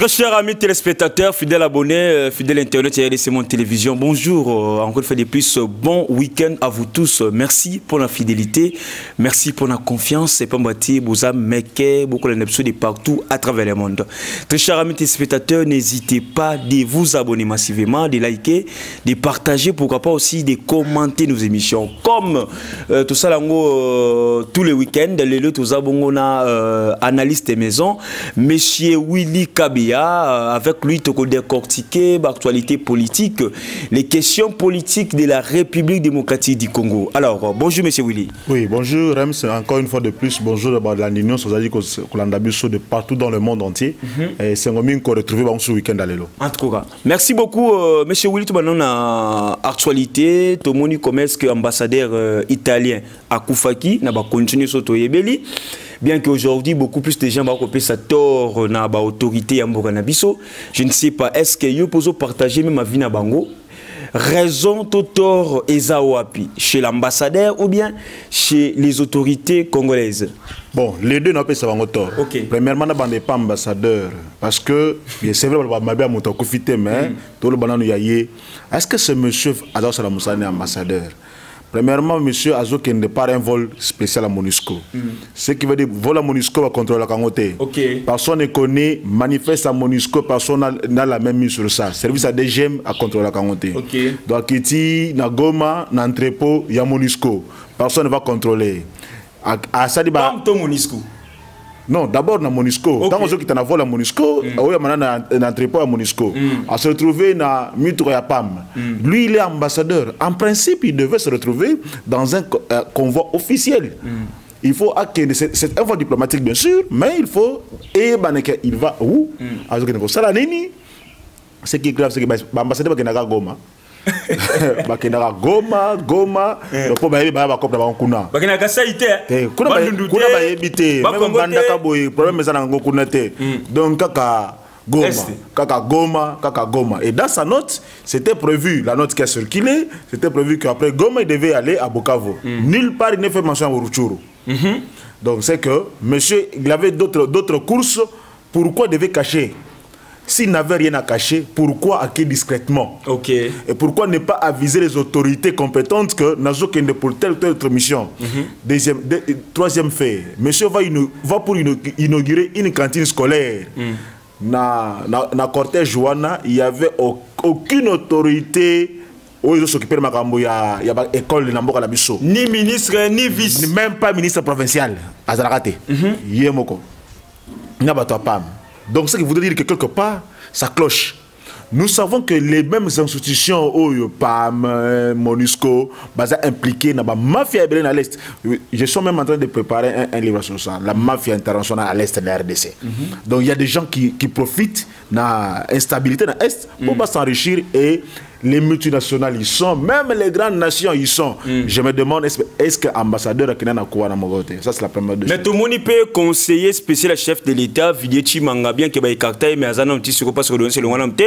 Très chers amis téléspectateurs, fidèles abonnés, fidèles internautes et RDC Monde Télévision, bonjour, encore une fois de plus, bon week-end à vous tous. Merci pour la fidélité, merci pour la confiance et pour vous amener beaucoup de partout à travers le monde. Très chers amis téléspectateurs, n'hésitez pas de vous abonner massivement, de liker, de partager, pourquoi pas aussi de commenter nos émissions. Comme tout ça, tous les week-ends, les deux, tout ça, on a analyste des maisons, Monsieur Willy Kabi. Avec lui, tu peux décortiquer l'actualité politique, les questions politiques de la République démocratique du Congo. Alors, bonjour, monsieur Willy. Oui, bonjour, Rems. Encore une fois de plus, bonjour de l'Union, de partout dans le monde entier. Et c'est un moment qu'on retrouve ce week-end à l'élo. En tout cas, merci beaucoup, monsieur Willy. Tu m'as donné l'actualité. Tu m'as dit comment est-ce que l'ambassadeur italien à Koufaki n'a pas continué sur Toyebeli. Bien qu'aujourd'hui, beaucoup plus de gens vont couper sa tort dans l'autorité à Mboganabiso. Je ne sais pas, est-ce que vous pouvez partager même ma vie à Bango? Raison de tort Ezawapi, chez l'ambassadeur ou bien chez les autorités congolaises? Bon, les deux n'ont pas ça tort. Premièrement, on n'est pas ambassadeur. Parce que, c'est vrai, on m'a bien monté mais tout le monde est-ce que ce monsieur Azao Salamoussa est ambassadeur? Premièrement, monsieur Azo qui n'est pas un vol spécial à MONUSCO. Ce qui veut dire vol à MONUSCO va contrôler la Kangote. Personne ne connaît, manifeste à MONUSCO, personne n'a la même mise sur ça. Service à DGM à contrôler la Kangote. Donc, ici, na Goma, na entrepôt, il y a MONUSCO. Personne ne va contrôler. À Sadiba. MONUSCO. Non, d'abord dans MONUSCO. Quand on dit qu'il y a un vol à MONUSCO, il y a un entrepôt à MONUSCO. À se retrouver dans Mitro et PAM. Lui, il est ambassadeur. En principe, il devait se retrouver dans un convoi officiel. Il faut c'est un vol diplomatique, bien sûr, mais il faut. Et il va où? Ce qui est grave, c'est que l'ambassadeur va Goma. Bakena Goma le problème ba ba kopla ba kuna bakena ka saité kuna ba yebité même banda ka boy problème za na ngokuna te donc kaka Goma et dans sa note c'était prévu, la note qui a circulé, c'était prévu qu'après Goma il devait aller à Bukavu. Nulle part il ne fait mention au Rutshuru. Donc c'est que monsieur il avait d'autres courses, pourquoi il devait cacher? S'il n'avait rien à cacher, pourquoi acquérir discrètement? Et pourquoi ne pas aviser les autorités compétentes que Nazo Kende pour telle ou telle autre mission? Troisième fait, monsieur va pour inaugurer une cantine scolaire. Na cortège Joana, il n'y avait aucune autorité. Ils s'occupaient de l'école de Namboka Labiso. Ni ministre, ni vice. Même pas ministre provincial. Azarate. Yemoko. Nabato Pam. Donc, ce qui voudrait dire que quelque part, ça cloche. Nous savons que les mêmes institutions, PAM, MONUSCO, impliquées dans la mafia à l'Est. Je suis même en train de préparer un livre sur ça, la mafia internationale à l'Est de la RDC. Donc, il y a des gens qui profitent de l'instabilité dans l'Est pour s'enrichir et les multinationales y sont, même les grandes nations y sont. Je me demande, est-ce que l'ambassadeur a quoi dans mon côté? Ça, c'est la première chose. Mais tout le monde peut conseiller spécial chef de l'État, Vidiechi Manga, bien que Baïkartaï, mais Azanom Tissoko, parce que le Wanamte,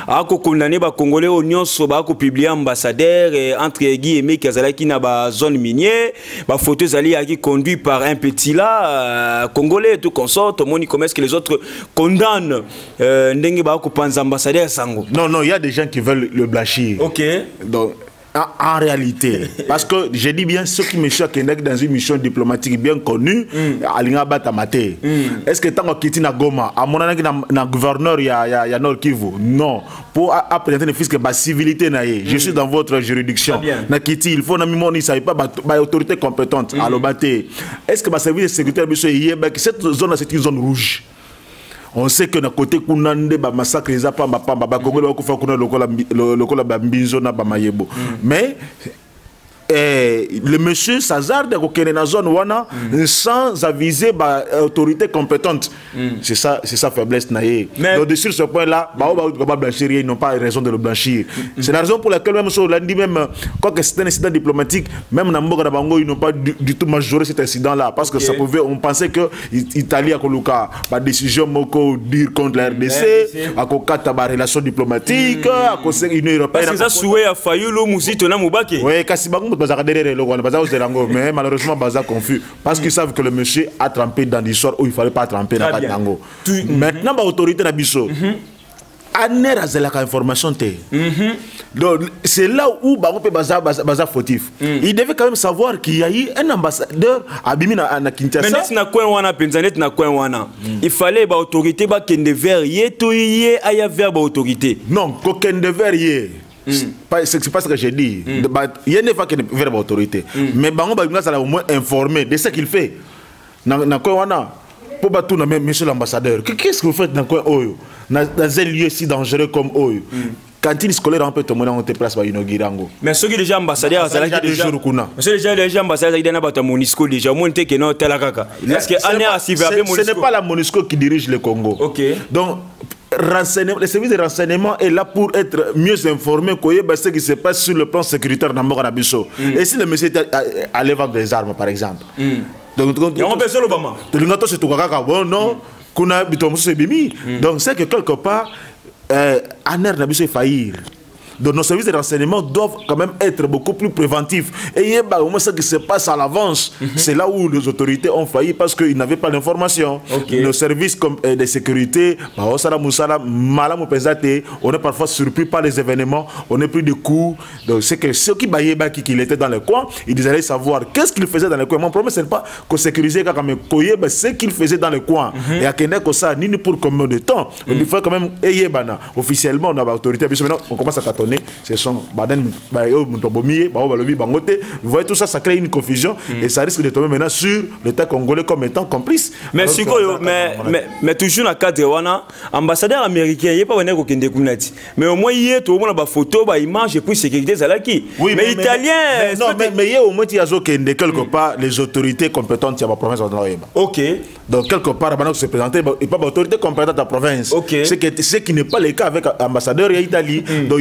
a condamné les Congolais au Nyon Soba, a publié ambassadeur, entre guillemets, qui a une zone minière, ma photo qui conduit par un petit là, Congolais, tout consort, tout le monde comment est-ce que les autres condamnent ambassadeur Sango. Non, il y a des gens qui veulent le blanchir. Donc, en réalité, parce que je dis bien, ceux qui me choquent dans une mission diplomatique bien connue, Alinga Batamate. Est-ce que tant que na Goma, à mon avis, na gouverneur, il y a Nord Kivu? Non. Pour présenter le fisc, la civilité, je suis dans votre juridiction. Na Kiti, il faut que ça pas autorité compétente à l'Obaté. Est-ce que ma service de sécurité, cette zone, c'est une zone rouge? On sait que na côté kunande ba massacre les apamba pamba ba Congo ko fa kuna lokola ba mbinzo na ba mayebo. Mais le monsieur s'hazarde à la zone wana sans aviser l'autorité compétente. C'est sa faiblesse. Donc, sur ce point-là, ils n'ont pas raison de le blanchir. C'est la raison pour laquelle, même sur lundi, même quand c'est un incident diplomatique, même dans Mboga Bango, ils n'ont pas du tout majoré cet incident-là. Parce que ça pouvait, on pensait que l'Italie a Koluka, la décision Moko dire contre la RDC, à Kokata, la relation diplomatique, à cause de l'Union européenne. Parce que ça, souhait à Fayulu, Moussi, Tona Moubake. Oui, Kassibango, bazar derrière le bazar aux Zelango, mais malheureusement bazar confus parce qu'ils savent que le monsieur a trempé dans l'histoire où il fallait pas tremper dans le Tango. Maintenant, l'autorité d'Abisso. Aner a information donc c'est là où on peut bazar fautif. Il devait quand même savoir qu'il y a eu un ambassadeur à Bimina à Kinshasa. Mais na coin wana penzanet na coin wana. Il fallait ba autorité ba kende verrier to yé aya vers ba autorité. Non, kende verrier. C'est pas ce que j'ai dit. Il y a pas vers ba autorité. Mais bango ba ça l'a au moins informé de ce qu'il fait. Na coin wana. Pour battre même monsieur l'ambassadeur, qu'est-ce que vous faites dans coin Oyo, dans un lieu si dangereux comme Oyo? Cantine scolaire on peut te mener en te place par inaugurango. Mais ceux qui déjà ambassadeur, ça là déjà monsieur déjà ambassadeur, il y a pas Monisco déjà monté que non tel kaka. Est-ce que ce n'est pas la Monisco qui dirige le Congo. OK. Donc le service de renseignement est là pour être mieux informé de ce qui se passe sur le plan sécuritaire dans Morabiso. Et si le monsieur allait vendre des armes par exemple. Donc c'est que quelque part Aner n'a pas faillir. Donc nos services de renseignement doivent quand même être beaucoup plus préventifs. Et il y a au moins ce qui se passe à l'avance. C'est là où les autorités ont failli parce qu'ils n'avaient pas d'informations. Nos services de sécurité, on est parfois surpris par les événements, on est pris de coups. Donc c'est que ceux qui baillaient qu'il était dans le coin, ils allaient savoir qu'est-ce qu'il faisait dans le coin. Mon problème c'est pas que sécuriser ce qu'il faisait dans le coin. Et à Keneko ça, ni pour combien de temps. Il faut quand même officiellement on a l'autorité. Maintenant on commence à tâtonner. Ce sont vous voyez tout ça, ça crée une confusion et ça risque de tomber maintenant sur l'État congolais comme étant complice. Mais toujours dans le cadre de l'ambassadeur américain, il n'y a pas de Kunati. Mais au moins, il y a tout le monde a des photos, des images et puis sécurité. Oui, mais italien. Non, mais il y a au moins quelque part les autorités compétentes de la province de l'Oïba. OK. Donc quelque part, il se présenter, il n'y a pas d'autorité compétente de la province. OK. Ce qui n'est pas le cas avec l'ambassadeur d'Italie. Donc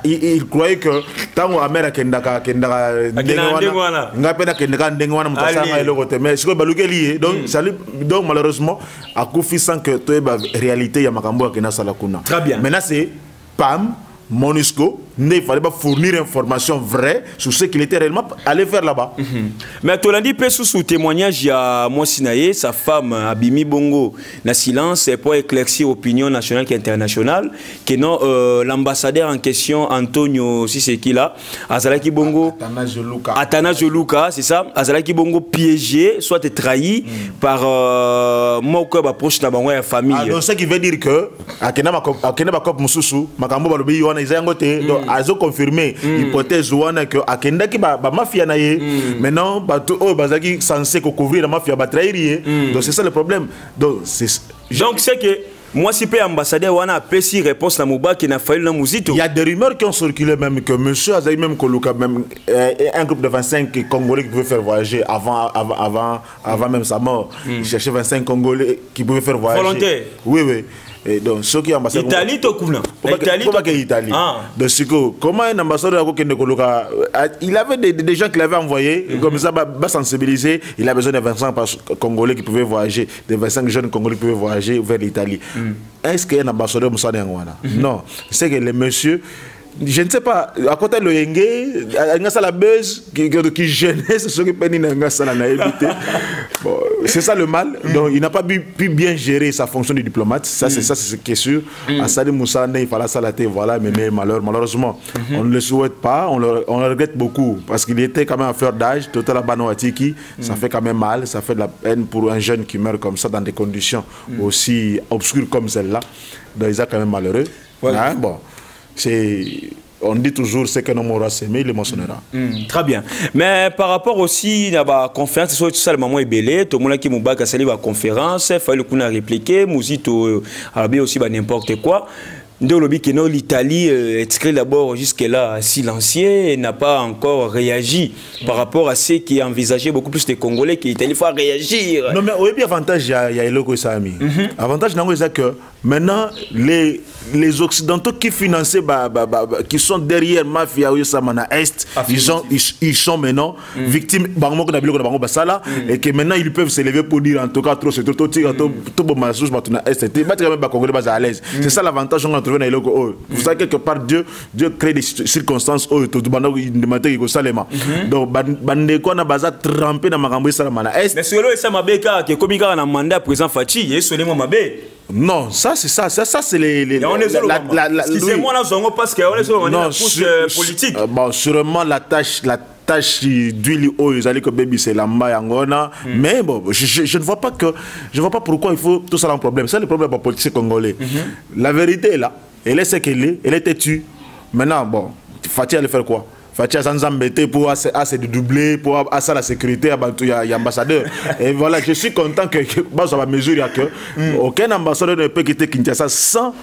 il croyait que tant que Amérique kendaka mais ce que donc malheureusement à Koufi sans que tu aies réalité ya makambo ya salakuna. Très bien. Maintenant c'est PAM Monisco, il fallait pas fournir information vraie sur ce qu'il était réellement allé faire là-bas. Mais tu l'as dit, sous témoignage, il y a Sinaye, sa femme Abimi Bongo, na silence pour éclaircir l'opinion nationale et internationale, que non l'ambassadeur en question, Antonio, si c'est qui là, Azalaki Bongo, Athanase Luka, c'est ça, Azalaki Bongo piégé, soit trahi par Moko proche de la famille. Donc ce qui veut dire que, Akenaba Kop Mususu, Makambo Balobi, donc ils ont confirmé l'hypothèse que akenda ki ba mafia na ye maintenant bato o bazaki censé couvrir la mafia ba trahir. Donc c'est ça le problème. Donc c'est que moi si peu ambassadeur wana a péci réponse na Mouba qui n'a fallu la musique. Il y a des rumeurs qui ont circulé même que monsieur Azaï même Koluka même un groupe de 25 Congolais qui pouvaient faire voyager avant même sa mort. Il cherchait 25 Congolais qui pouvaient faire voyager. Volontaire. Oui. Et donc, ceux qui ambassadent. Italie, Italie. Donc, comment un ambassadeur il avait des gens qui l'avaient envoyé, comme ça, va sensibiliser. Il a besoin de 25 Congolais qui pouvaient voyager, de 25 jeunes Congolais qui pouvaient voyager vers l'Italie. Est-ce qu'un ambassadeur Moussa Ngwana? Non. C'est que les messieurs. Je ne sais pas, à côté de l'Oyenge, il y a la buzz qui gênait ceux qui c'est ça le mal. Donc il n'a pas pu bien gérer sa fonction de diplomate. Ça, c'est ce qui est sûr. Assadi Moussa, il fallait salater, voilà, mais malheureusement, on ne le souhaite pas, on le regrette beaucoup parce qu'il était quand même à fleur d'âge, Total Banoatiki, ça fait quand même mal, ça fait de la peine pour un jeune qui meurt comme ça dans des conditions aussi obscures comme celle-là. Donc il est quand même malheureux. Hein, bon. On dit toujours ce que l'homme aura semé, il le mentionnera. Très bien. Mais par rapport aussi à la conférence, c'est ça le moment est belé, tout le monde qui m'a dit la conférence, il fallait qu'on a répliqué, Mouzito a aussi n'importe quoi. L'Italie est d'abord jusque-là silencieux et n'a pas encore réagi par rapport à ce qui est envisagé beaucoup plus de Congolais qui l'Italie faut réagir. Non mais au bien avantage il y a Eloko Sami. Avantage c'est que maintenant les occidentaux qui finançaient qui sont derrière mafia ou Samana Est, ils sont maintenant victimes et que maintenant ils peuvent s'élever pour dire en tout cas trop c'est trop à l'aise. C'est ça l'avantage on a retrouver dans les locaux. Vous savez, quelque part, Dieu crée des circonstances où tout le monde demande qu'il salema. Donc, bande quoi na baza trempé dans ma rambo salamana. Mais c'est là ça m'a béka que comme il a un mandat président Fachi, et c'est ma bé. Non, ça c'est ça c'est les excusez-moi là zongo parce que on est sur une couche politique. Bon, sûrement la tâche d'huile ils allaient que baby c'est lamba yangona, mais bon, je ne vois pas pourquoi il faut tout ça un problème. C'est le problème pour politique congolais. La vérité est là, elle est ce qu'elle est, elle est têtue. Maintenant bon, Fachi allait faire quoi? Fatia sans embêter pour se doubler, pour ça la sécurité, il y a ambassadeur. Et voilà, je suis content que ça va mesurer que aucun ambassadeur ne peut quitter Kinshasa sans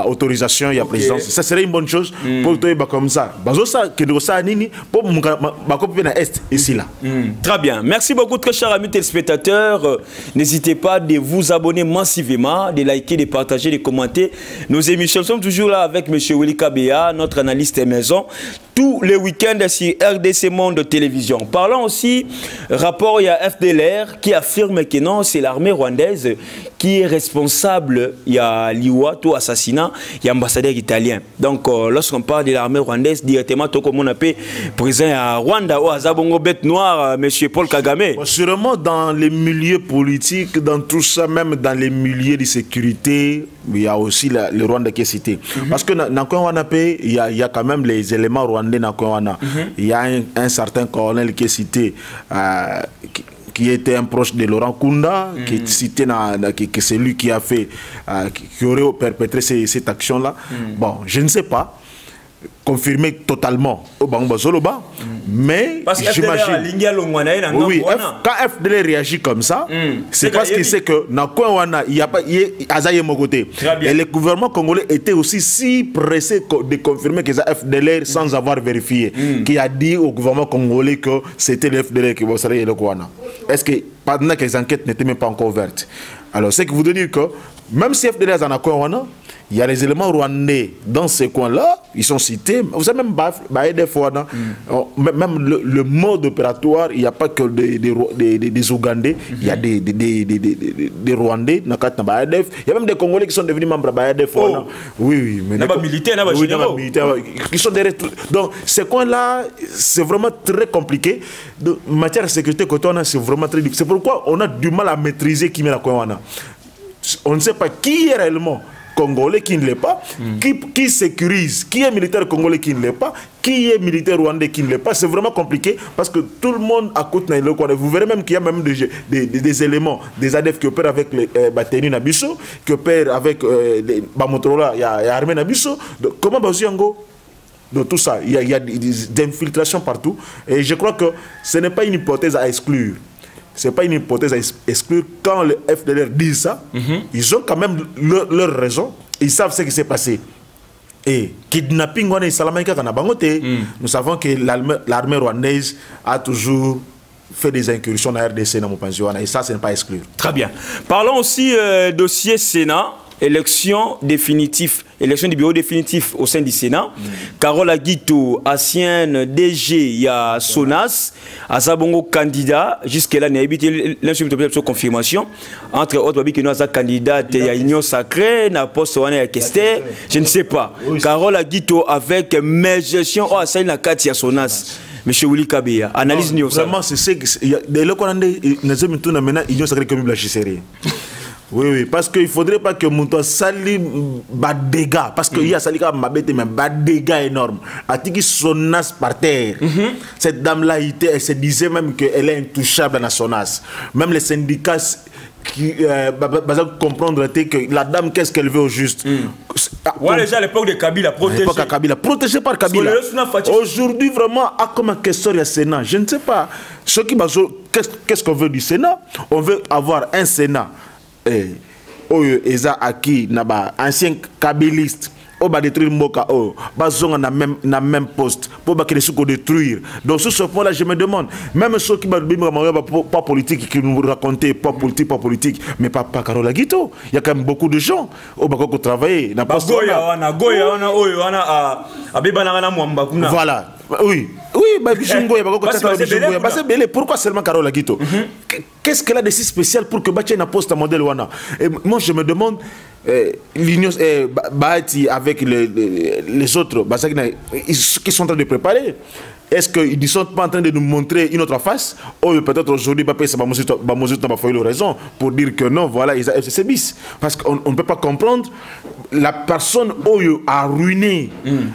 autorisation et présidence. Ça serait une bonne chose pour toi comme ça. Ici là. Très bien. Merci beaucoup très chers amis téléspectateurs. N'hésitez pas de vous abonner massivement, de liker, de partager, de commenter nos émissions. Nous sommes toujours là avec M. Willy Kabea, notre analyste maison, tous les week-ends sur RDC Monde Télévision. Parlons aussi, rapport, il y a FDLR qui affirme que non, c'est l'armée rwandaise qui est responsable, il y a l'Iwa, tout assassinat, il y a l'ambassadeur italien. Donc, lorsqu'on parle de l'armée rwandaise, directement, tout comme on appelle président à Rwanda, ou à Zabongo Bête Noire, M. Paul Kagame. Bon, sûrement dans les milieux politiques, dans tout ça, même dans les milieux de sécurité, il y a aussi le Rwanda qui est cité. Parce que dans Kouanapé, il y a quand même les éléments rwandais dans Kouana. Il y a un certain colonel qui est cité. Qui était un proche de Laurent Kunda, qui est cité que c'est lui qui a fait, qui aurait perpétré cette action-là. Bon, je ne sais pas, confirmé totalement au Bangba Zoloba, mais j'imagine. Oui, quand FDL réagit comme ça, c'est parce qu'il sait que dans Kouana, il n'y a pas Azaye Mogoté. Et le gouvernement congolais était aussi si pressé de confirmer que c'est FDL sans avoir vérifié, qui a dit au gouvernement congolais que c'était le FDL qui va s'arrêter le Kouana. Est-ce que pendant que les enquêtes n'étaient même pas encore ouvertes? Alors, c'est que vous devez dire que même si FDL est en accord, il y a les éléments rwandais dans ces coins-là, ils sont cités. Vous savez, même des fois, même le mode opératoire, il n'y a pas que des Ougandais, il y a des Rwandais, il y a même des Congolais qui sont devenus membres de l'ADF. Oui, mais militaires, qui sont derrière tout. Donc, ces coins-là, c'est vraiment très compliqué. De matière de sécurité, c'est vraiment très difficile. C'est pourquoi on a du mal à maîtriser qui met la coin. On ne sait pas qui est réellement congolais, qui ne l'est pas, qui sécurise, qui est militaire congolais, qui ne l'est pas, qui est militaire rwandais, qui ne l'est pas. C'est vraiment compliqué parce que tout le monde à côté de le. Vous verrez même qu'il y a même des éléments, des ADF qui opèrent avec les Bateni Nabiso, qui opèrent avec les Bamotrola, il y a Armée Nabiso. Comment Baziango? Donc tout ça, il y a des infiltrations partout. Et je crois que ce n'est pas une hypothèse à exclure. Ce n'est pas une hypothèse à exclure. Quand le FDLR dit ça, ils ont quand même leur raison. Ils savent ce qui s'est passé. Et kidnapping, nous savons que l'armée rwandaise a toujours fait des incursions dans la RDC dans mon pension. Et ça, ce n'est pas à exclure. Très bien. Parlons aussi dossier Sénat. Élection du bureau définitif au sein du Sénat. Carole Aguito, ancienne DG, il y a Sonas, Azabongo candidat, jusque-là, il y a une confirmation. Entre autres, il y a un candidat, il y a Union Sacrée, il y a un poste, je ne sais pas. Carole Aguito avec mes gestions, c'est la carte, il y a Sonas. Monsieur Willy Kabea, analyse nous. Vraiment, c'est ce que. Dès lors qu'on a dit, nous avons maintenant Union Sacrée comme la chisserie. Oui, parce qu'il ne faudrait pas que mon sali bas dégâts, parce qu'il y a sali comme ma bête, mais bas dégâts énormes. A-t-il son as par terre? Cette dame-là, elle se disait même qu'elle est intouchable dans son as. Même les syndicats qui comprendre que la dame, qu'est-ce qu'elle veut au juste? Ouais, déjà à l'époque de Kabila, protégé par Kabila. Aujourd'hui, vraiment, comme un question du Sénat, je ne sais pas. Qu'est-ce qu'on veut du Sénat? On veut avoir un Sénat. Eza aki naba ancien kabiliste on va détruire Moka bazonga na même poste pour ba détruire. Donc sur ce point là je me demande même ceux qui pas politique qui nous racontaient pas politique mais pas Carole Aguito, il y a quand même beaucoup de gens au Bako travailler na poste voilà. Oui, pourquoi seulement Carole Aguito? Qu'est-ce qu'elle a de si spécial pour que Batia n'a poste à modèle Wana? Et moi je me demande, l'Union avec les autres qui sont en train de préparer. Est-ce qu'ils ne sont pas en train de nous montrer une autre face? Ou peut-être aujourd'hui, c'est pas eu raison pour dire que non, voilà, ils ont FCC bis. Parce qu'on ne peut pas comprendre la personne qui a ruiné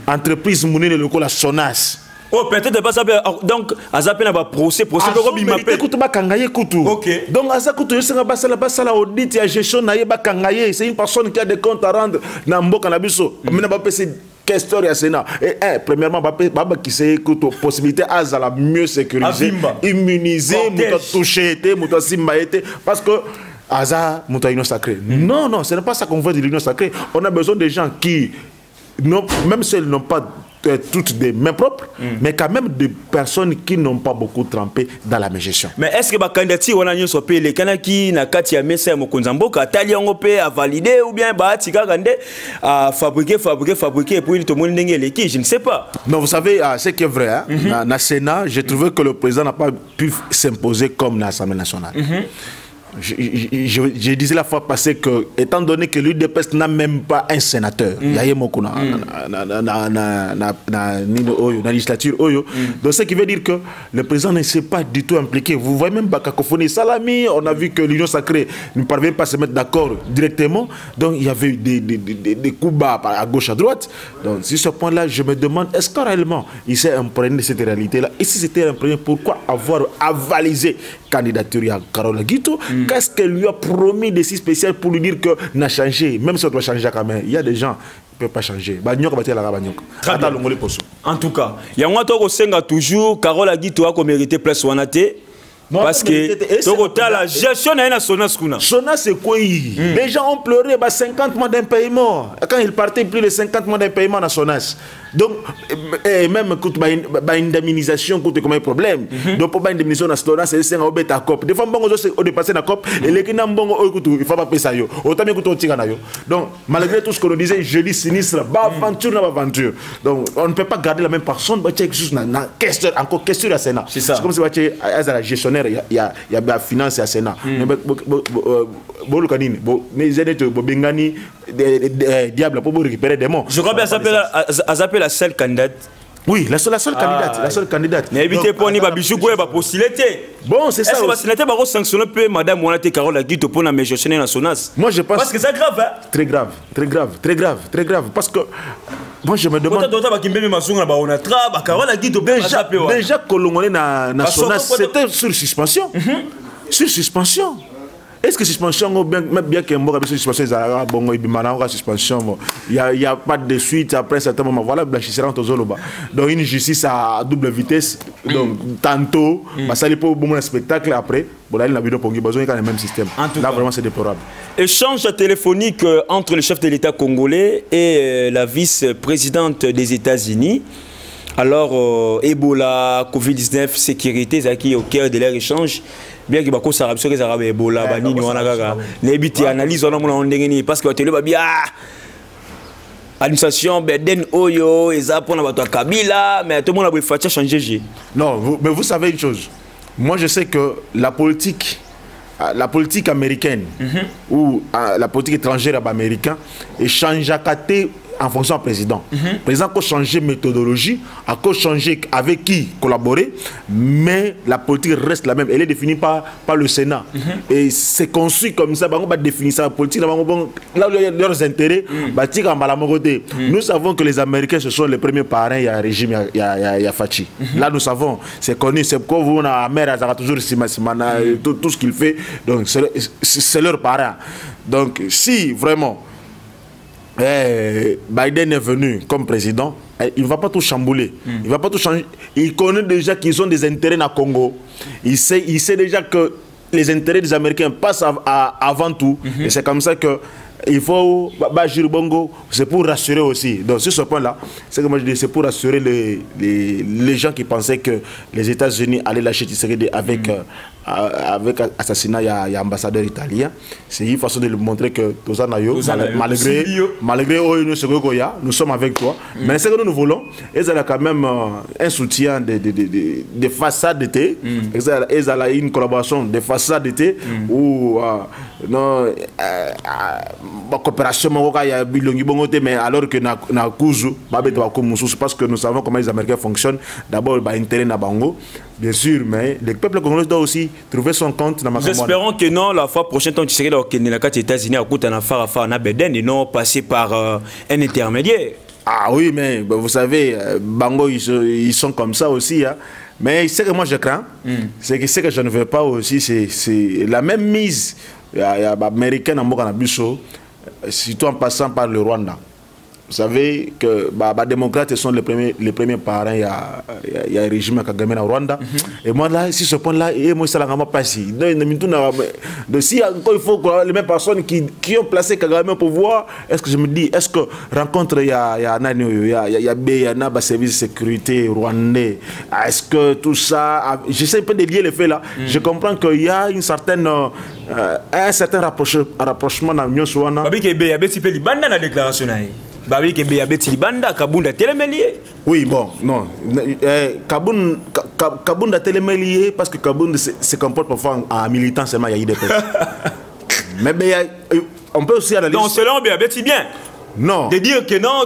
l'entreprise Mounine Loco, la Sonas. Oh, peut-être pas ça. Donc, Azapé n'a pas procès comme il m'appelle. Écoute, ok. Donc, Azakoutou, audit, il y a gestion, c'est une personne qui a des comptes à rendre dans le Canabiso. Mais n'a pas question à Sénat. Et premièrement, qui c'est que possibilité à la mieux sécuriser, immuniser, toucher, parce que Aza, l'union sacrée. Non, non, ce n'est pas ça qu'on veut de l'union sacrée. On a besoin de gens qui, même si elles n'ont pas toutes des mains propres, mais quand même des personnes qui n'ont pas beaucoup trempé dans la gestion. Mais est-ce que les candidatures on a eu sur les Kanaki na kati ya mesa mokonzambo ka tali yango pe à valider ou bien ba tika gande à fabriquer et puis tout le monde n'engeli, je ne sais pas. Non, vous savez, ce qui est vrai, hein, dans le Sénat, j'ai trouvé que le président n'a pas pu s'imposer comme l'Assemblée nationale. Je disais la fois passée que, étant donné que l'UDPS n'a même pas un sénateur, il y a la législature, donc ce qui veut dire que le président ne s'est pas du tout impliqué. Vous voyez même pas cacophonie Salami, on a vu que l'Union sacrée ne parvient pas à se mettre d'accord directement, donc il y avait des coups bas à gauche à droite. Donc sur ce point-là, je me demande, est-ce que réellement il s'est imprégné de cette réalité-là? Et si c'était imprégné, pourquoi avoir avalisé candidature à Carola Guito? Qu'est-ce qu'elle lui a promis de si spécial pour lui dire que n'a changé? Même si on doit changer quand même, il y a des gens qui ne peuvent pas changer. En tout cas, il y a un toujours Carola Guito a mérité plus Wanate. Parce que la gestion est la Sonas. Sonas, c'est quoi? Les gens ont pleuré 50 mois d'impayement. Quand ils partaient, plus de 50 mois d'impayement à Sonas. Donc, même une indemnisation coûte comme un problème. Donc, pour une indemnisation à Sonas, c'est un objet à COP. Des fois, on dépasse la COP et les gens il ne faut pas payer ça. Autant que tu donc, malgré tout ce qu'on disait, je dis sinistre, aventure. Donc, on ne peut pas garder la même personne. Encore question à Sénat. C'est comme si la gestionnaire. Il y a la finance à Sénat. Diable pour récupérer des mots. Je crois bien que la seule candidate. Oui, la seule candidate. La seule candidate. Mais évitez pour ni Babichou pour postuler. Bon, c'est ça. Est-ce que vous sanctionner Madame Wanate Carola Guito pour la gestionner la Sonas? Moi, je pense. Parce que c'est grave, hein? Très grave. Parce que. Moi, je me demande. Déjà, Colombolé na Sonas, c'était sur suspension. Sur suspension. Est-ce que suspension, bien qu'il y ait une suspension, il n'y a pas de suite après un certain moment. Voilà, blanchissement aux Zoloba. Donc, une justice à double vitesse. Donc, tantôt, ça n'est pas un spectacle après. Bon, là, il y a le même système. Là, vraiment, c'est déplorable. Échange téléphonique entre le chef de l'État congolais et la vice-présidente des États-Unis. Alors, Ebola, Covid-19, sécurité, c'est qui au cœur de leur échange. Bien que beaucoup s'arabent sur les Arabes, Ebola, Banini, Wanagaga, les analyses, on a mon parce que tu le bien. Administration, Beden Oyo, et ça pour la Kabila, mais tout le monde a fait changer. Non, mais vous savez une chose. Moi, je sais que la politique américaine ou la politique étrangère américaine change à côté en fonction du président. Le président a changé de méthodologie, a changé avec qui collaborer, mais la politique reste la même. Elle est définie par le Sénat. Et c'est conçu comme ça, on va définir ça, la politique, là où il y a leurs intérêts, nous savons que les Américains, ce sont les premiers parrains, il y a un régime, il y a Fachi. Là, nous savons, c'est connu, c'est pourquoi vous, la mère, elle a toujours tout ce qu'il fait, donc c'est leur parrain. Donc, si vraiment Biden est venu comme président, il ne va pas tout chambouler. Il va pas tout changer. Il connaît déjà qu'ils ont des intérêts dans le Congo. Il sait déjà que les intérêts des Américains passent avant tout. Et c'est comme ça que il faut Bongo, c'est pour rassurer aussi. Donc sur ce point-là, c'est que moi je dis, c'est pour rassurer les gens qui pensaient que les États-Unis allaient lâcher Tshisekedi avec avec assassinat, il y a ambassadeur italien. C'est une façon de lui montrer que malgré nous sommes avec toi. Mais ce que nous voulons, ils ont quand même un soutien de façade d'été. Ils ont une collaboration de façade d'été où coopération mais alors que na kuzu parce que nous savons comment les Américains fonctionnent. D'abord intérêt na bango bien sûr, mais le peuple congolais doit aussi trouver son compte dans ma. Nous espérons que non, la fois prochaine quand tu seras dans les États-Unis à côté d'un affaire à Beden et non passer par un intermédiaire. Ah oui, mais vous savez, bango ils sont comme ça aussi, hein. Mais ce que moi je crains, c'est que ce que je ne veux pas aussi, c'est la même mise américaine en Mokanabuso, surtout en passant par le Rwanda. Vous savez que les démocrates sont les premiers parents. Il y a un régime Kagame au Rwanda. Et moi, là, si ce point-là, moi, ça n'a pas passé. Donc, si encore il faut que les mêmes personnes qui ont placé Kagame au pouvoir, est-ce que je me dis, est-ce que rencontre, il y a service de sécurité rwandais, est-ce que tout ça, j'essaie un peu de lier les faits là. Je comprends qu'il y a un certain rapprochement dans l'Union Souana. La déclaration. Oui, bon, non. Kabunda télémélié parce que Kabunda se comporte parfois en militant seulement, il y a IDP. Mais on peut aussi analyser. Donc, selon c'est bien. Non. De dire que non,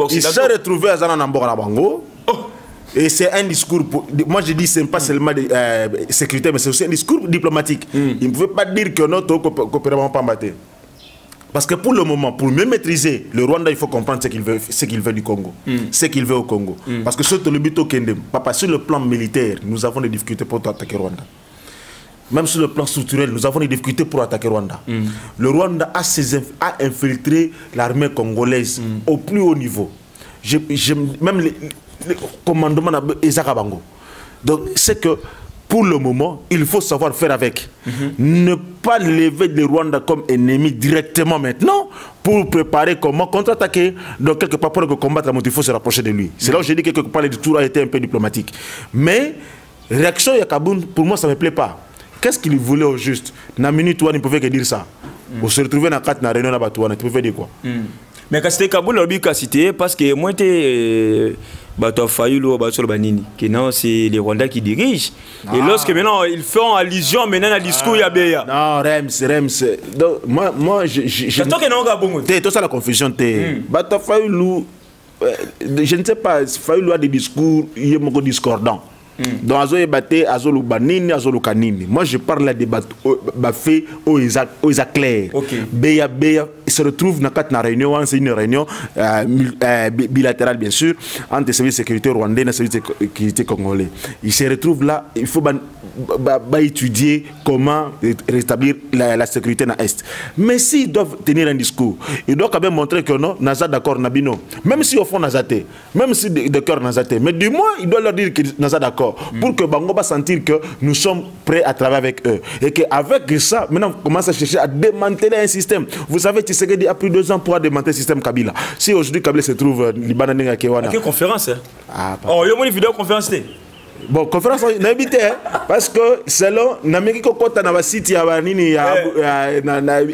il s'est retrouvé à Zananambora Bango. Et c'est un discours, moi je dis, ce n'est pas seulement de sécurité, mais c'est aussi un discours diplomatique. Il ne pouvait pas dire que notre coopération pas battu. Parce que pour le moment, pour mieux maîtriser le Rwanda, il faut comprendre ce qu'il veut du Congo, ce qu'il veut au Congo. Parce que sur le plan militaire, nous avons des difficultés pour attaquer Rwanda. Même sur le plan structurel, nous avons des difficultés pour attaquer Rwanda. Le Rwanda a infiltré l'armée congolaise au plus haut niveau. Même les commandements d'Ezakabango. Donc c'est que pour le moment, il faut savoir faire avec. Ne pas lever le Rwanda comme ennemi directement maintenant pour préparer comment contre-attaquer. Donc, quelque part, pour combattre, il faut se rapprocher de lui. C'est là où je dis que quelque part, le tour a été un peu diplomatique. Mais, réaction Yakaboun, pour moi, ça ne me plaît pas. Qu'est-ce qu'il voulait au juste? Na minute, il ne pouvait que dire ça. Pour se retrouver dans la réunion, il pouvait dire quoi? Mais quand c'était Kaboul, il a cité parce que moi, j'étais. C'est les Rwandais qui dirigent. Et lorsque maintenant ils font allusion maintenant à discours Yabeya. Non, Rems. Donc moi je tout ça la confusion je ne sais pas, Fayoulou a des discours discordants. Donc Azo Ebate, Azo Lubanini, Azo Lukanini. Moi je parle là des faits aux clairs. Beya se retrouve dans une réunion, c'est une réunion bilatérale bien sûr entre les services de sécurité rwandais et les services de sécurité congolais. Il se retrouve là, il faut étudier comment rétablir la sécurité dans l'Est. Mais s'ils doivent tenir un discours, ils doivent quand même montrer que non, Naza d'accord Nabino. Même si au fond Nazate, même si de cœur Nazate, mais du moins ils doivent leur dire que Naza d'accord. Pour que Bango va sentir que nous sommes prêts à travailler avec eux. Et qu'avec ça, maintenant on commence à chercher à démanteler un système. Vous savez, Tshisekedi a pris 2 ans pour démanteler le système Kabila. Si aujourd'hui Kabila se trouve Liban à Kewana. Quelle conférence? Oh, il y a une vidéoconférence. Bon, conférence, on a évité, parce que selon l'Amérique, quand on a cité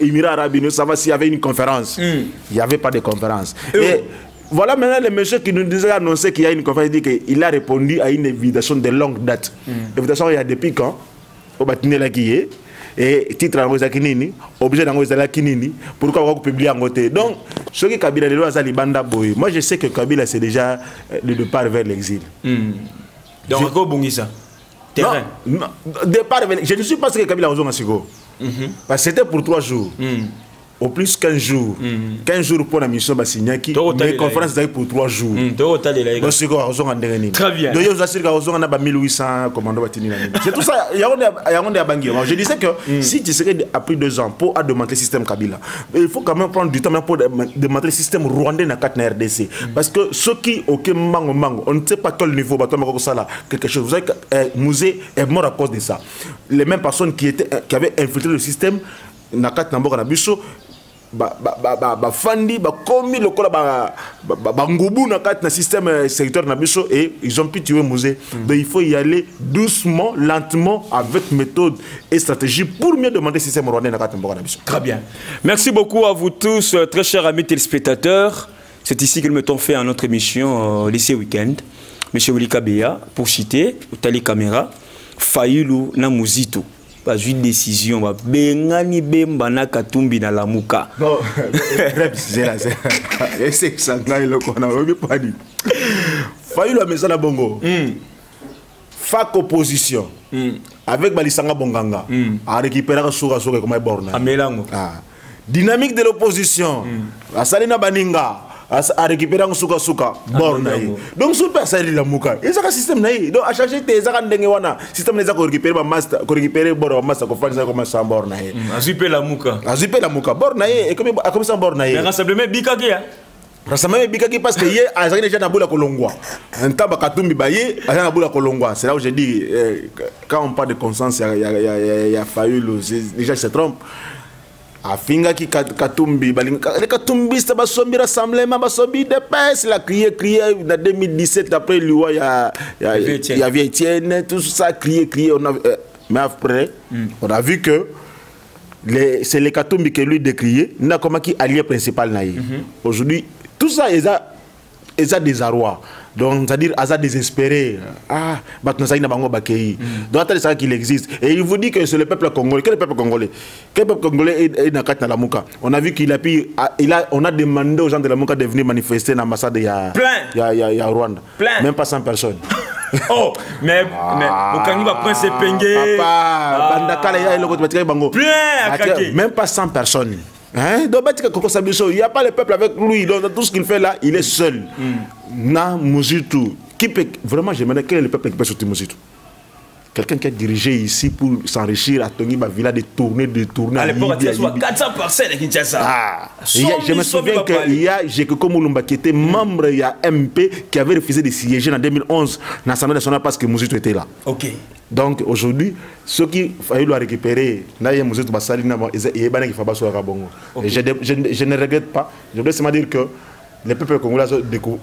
l'Émirat arabe, nous savons s'il y avait une conférence. Il n'y avait pas de conférence. Et voilà maintenant les messieurs qui nous disaient annoncer qu'il y a une conférence, il dit qu'il a répondu à une invitation de longue date. L'invitation, il y a depuis quand? Au bâtiment là qui est. Et titre en Kinini, objet dans Kinini, pourquoi on publie en côté. Donc, ce qui Kabila de l'Oisa Libanda Boy, moi je sais que Kabila c'est déjà le départ vers l'exil. Donc, encore Bungisa. Terrain. Non, départ vers l'exil. Je ne suis pas sûr que Kabila a besoin de Sigo. Parce que c'était pour 3 jours. Au plus 15 jours. 15 jours pour la mission Bassignaki. Mais conférence pour 3 jours. Donc, c'est quoi? Très bien. Donc, vous assure qu'on a 1800 commandos. C'est tout ça. Il y a Bangui. Je disais que si tu serais après 2 ans pour démanteler le système Kabila, il faut quand même prendre du temps pour démanteler le système rwandais dans la RDC. Parce que ceux qui, on ne sait pas quel niveau, quelque chose. Vous savez que Mouzé est mort à cause de ça. Les mêmes personnes qui avaient infiltré le système, fandi komi lokola ngubu na kat na système secteur na biso et ils ont pu tuer Musée. Donc il faut y aller doucement, lentement, avec méthode et stratégie pour mieux demander si c'est rwandais na kat mboka na biso. Très bien. Merci beaucoup à vous tous, très chers amis téléspectateurs. C'est ici que nous mettons fin à notre émission lycée week-end. Monsieur Willy Kabeya, pour citer, Tali Caméra, Fayulu na Muzito. Pas une décision, Bengani Bemba na Katumbi na Lamuka. Non, c'est que ça qu'on a pas dit. Fayulu a mis ça na bongo. Fac opposition. Avec Balisanga Bonganga. A récupéré Soura comme un borne. Dynamique de l'opposition. A Salina Baninga. A récupéré un souka borna. Donc super ça la muka. Et ça système naï. Donc à changer tes zakandengue wana système les a récupérer ba master, récupérer boro master ko faire ça comme ça borna. A zipper la muka. A zipper la muka borna et comme ça borna. Mais rassemblement bikaki hein. Rassemblement bikaki parce que hier a zané déjà na boula kolongwa. Un taba katumbi baye a na boula kolongwa. C'est là où je dis quand on parle de conscience il y a Fayulu déjà se trompe. Afinga ki Katumbi les Katumbistes basombi rassemblement basombi de pes la crier en 2017 après lui il y a Etienne tout ça crier on a mais après on a vu que c'est les Katumbi que lui décrié n'a comment qui allié principal naï aujourd'hui tout ça ils a des arrois. Donc, c'est-à-dire, Aza désespéré. Ah, donc, c'est qu'il existe. Et il vous dit que c'est le peuple congolais. Quel peuple congolais? Quel peuple congolais est dans la Mouka? On a vu qu'il a pu. On a demandé aux gens de la Mouka de venir manifester dans l'ambassade de Rwanda. Plein. Même pas 100 personnes. Oh, mais Bokangi va prendre ses pengues. Plein. Même pas 100 personnes. Hein? Donc, il n'y a pas le peuple avec lui. Donc, tout ce qu'il fait là, il est seul. Na Muzitu. Vraiment, j'aimerais quel est le peuple qui peut sortir Muzitu? Quelqu'un qui a dirigé ici pour s'enrichir à Tongi Bavila de tourner. À l'époque, il y a 400 parcelles à Kinshasa. Je me souviens qu'il y a Jekoko Moulumba qui était membre, il y a MP qui avait refusé de siéger en 2011 dans l'Assemblée nationale parce que Muzitu était là. Ok. Donc aujourd'hui, ceux qui Fayulu a récupéré, je ne regrette pas. Je voudrais seulement dire que le peuple congolais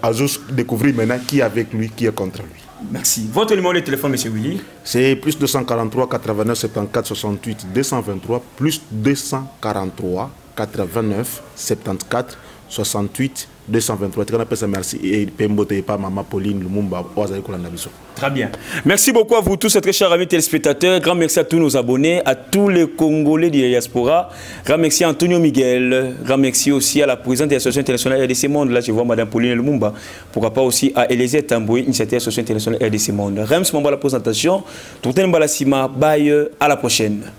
a juste découvert maintenant qui est avec lui, qui est contre lui. Merci. Votre numéro de téléphone, M. Willy? C'est plus 243 89 74 68 223 plus 243 89 74 68 223. Merci et pas Maman Pauline Lumumba. Très bien. Merci beaucoup à vous tous, très chers amis téléspectateurs. Grand merci à tous nos abonnés, à tous les Congolais de la diaspora. Grand merci à Antonio Miguel. Grand merci aussi à la présidente de l'Association internationale RDC Monde. Là, je vois Mme Pauline Lumumba. Pourquoi pas aussi à Elisée Tamboué, initiative de l'Association internationale RDC Monde. Rems, pour la présentation. Tout le monde, à la prochaine.